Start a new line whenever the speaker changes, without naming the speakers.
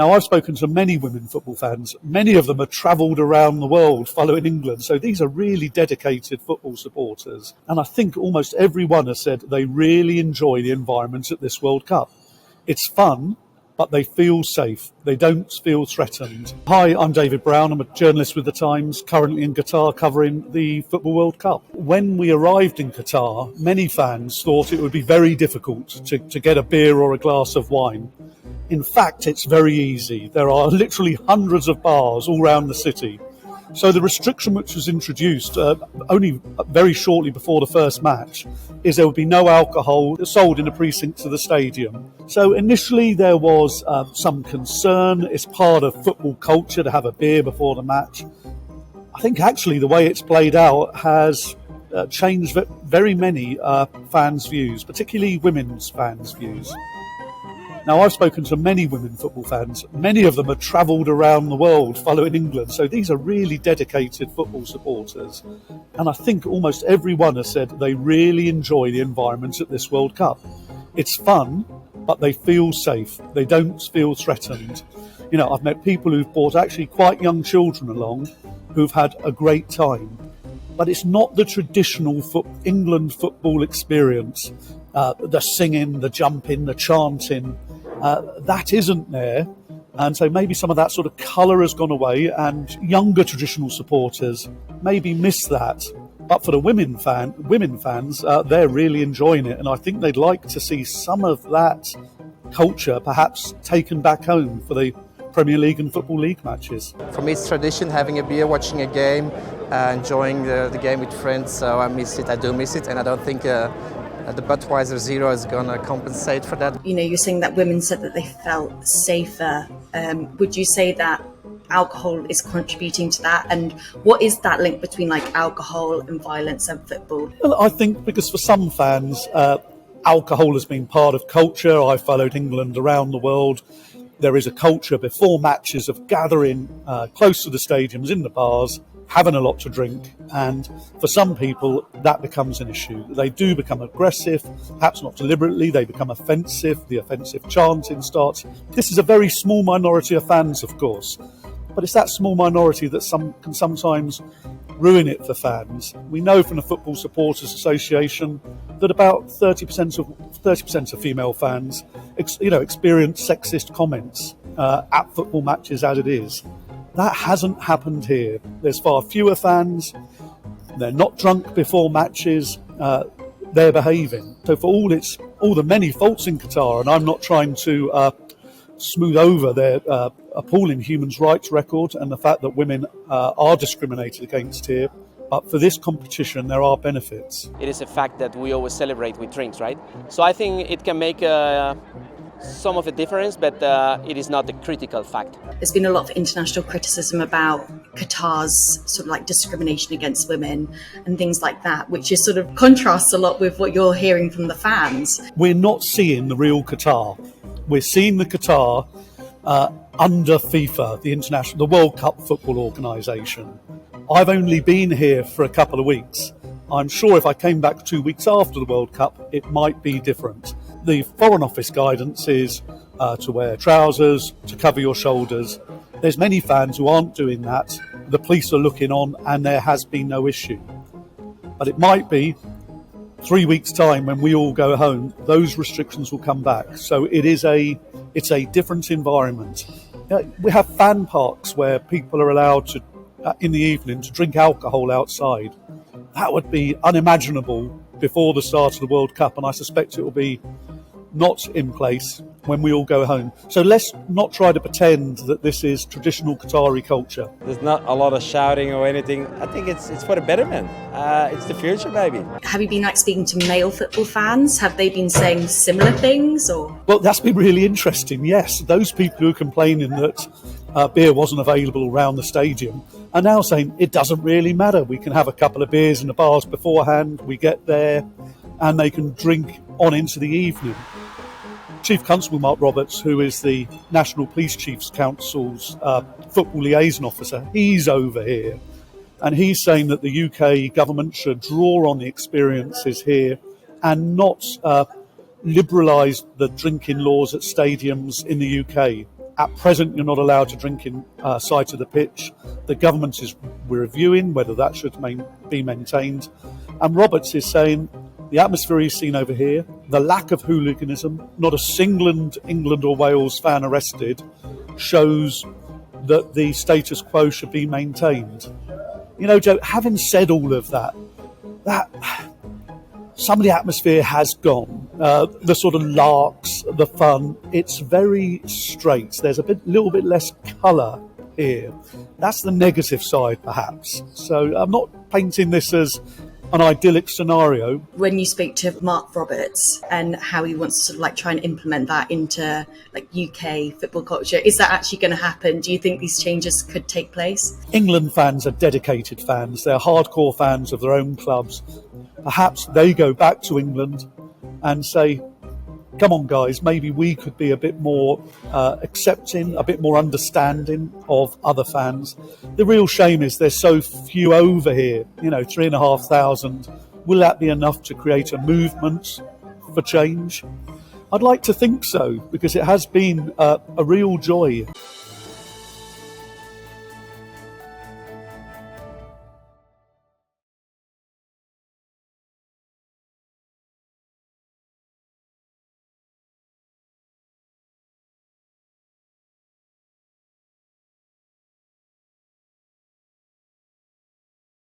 Now, I've spoken to many women football fans. Many of them have travelled around the world following England. So these are really dedicated football supporters. And I think almost everyone has said they really enjoy the environment at this World Cup. It's fun, but they feel safe. They don't feel threatened. Hi, I'm David Brown. I'm a journalist with The Times, currently in Qatar covering the Football World Cup. When we arrived in Qatar, many fans thought it would be very difficult to get a beer or a glass of wine. In fact, it's very easy. There are literally hundreds of bars all around the city. So the restriction which was introduced only very shortly before the first match is there would be no alcohol sold in the precincts of the stadium. So initially there was some concern. It's part of football culture to have a beer before the match. I think actually the way it's played out has changed very many fans' views, particularly women's fans' views. Now, I've spoken to many women football fans. Many of them have travelled around the world following England. So these are really dedicated football supporters. And I think almost everyone has said they really enjoy the environment at this World Cup. It's fun, but they feel safe. They don't feel threatened. You know, I've met people who've brought actually quite young children along who've had a great time. But it's not the traditional England football experience. The singing, the jumping, the chanting, that isn't there. And so maybe some of that sort of colour has gone away and younger traditional supporters maybe miss that. But for the women fans, they're really enjoying it. And I think they'd like to see some of that culture perhaps taken back home for the Premier League and Football League matches.
For me, it's tradition, having a beer, watching a game, enjoying the game with friends. So I miss it, I do miss it. And I don't think the Budweiser Zero is going to compensate for that.
You know, you're saying that women said that they felt safer. Would you say that alcohol is contributing to that? And what is that link between like alcohol and violence and football?
Well, I think because for some fans, alcohol has been part of culture. I followed England around the world. There is a culture before matches of gathering close to the stadiums in the bars, having a lot to drink, and for some people that becomes an issue. They do become aggressive, perhaps not deliberately, they become offensive, the offensive chanting starts. This is a very small minority of fans, of course, but it's that small minority that can sometimes ruin it for fans. We know from the Football Supporters Association that about 30% of female fans experience sexist comments at football matches as it is. That hasn't happened here. There's far fewer fans. They're not drunk before matches. They're behaving. So for all the many faults in Qatar, and I'm not trying to smooth over their appalling human rights record and the fact that women are discriminated against here, but for this competition there are benefits.
It is a fact that we always celebrate with drinks, right? So I think it can make some of a difference, but it is not a critical fact.
There's been a lot of international criticism about Qatar's sort of like discrimination against women and things like that, which is sort of contrasts a lot with what you're hearing from the fans.
We're not seeing the real Qatar. We're seeing the Qatar under FIFA, the World Cup football organisation. I've only been here for a couple of weeks. I'm sure if I came back 2 weeks after the World Cup, it might be different. The Foreign Office guidance is to wear trousers, to cover your shoulders. There's many fans who aren't doing that. The police are looking on and there has been no issue. But it might be 3 weeks' time when we all go home, those restrictions will come back. So it's a different environment. We have fan parks where people are allowed to, in the evening, to drink alcohol outside. That would be unimaginable before the start of the World Cup, and I suspect it will be not in place when we all go home. So let's not try to pretend that this is traditional Qatari culture.
There's not a lot of shouting or anything. I think it's for the betterment. It's the future, maybe.
Have you been speaking to male football fans? Have they been saying similar things? Or?
Well, that's been really interesting, yes. Those people who are complaining that beer wasn't available around the stadium are now saying it doesn't really matter. We can have a couple of beers in the bars beforehand, we get there, and they can drink on into the evening. Chief Constable Mark Roberts, who is the National Police Chiefs Council's football liaison officer, he's over here. And he's saying that the UK government should draw on the experiences here and not liberalise the drinking laws at stadiums in the UK At present, you're not allowed to drink in sight of the pitch. The government is reviewing whether that should be maintained. And Roberts is saying the atmosphere he's seen over here, the lack of hooliganism, not a single England or Wales fan arrested, shows that the status quo should be maintained. You know, Joe, having said all of that some of the atmosphere has gone. The sort of larks, the fun, it's very straight. There's a little bit less colour here. That's the negative side, perhaps. So I'm not painting this as an idyllic scenario.
When you speak to Mark Roberts and how he wants to sort of like try and implement that into like UK football culture, is that actually going to happen? Do you think these changes could take place?
England fans are dedicated fans. They're hardcore fans of their own clubs. Perhaps they go back to England and say, come on guys, maybe we could be a bit more accepting, a bit more understanding of other fans. The real shame is there's so few over here, 3,500. Will that be enough to create a movement for change? I'd like to think so, because it has been a real joy.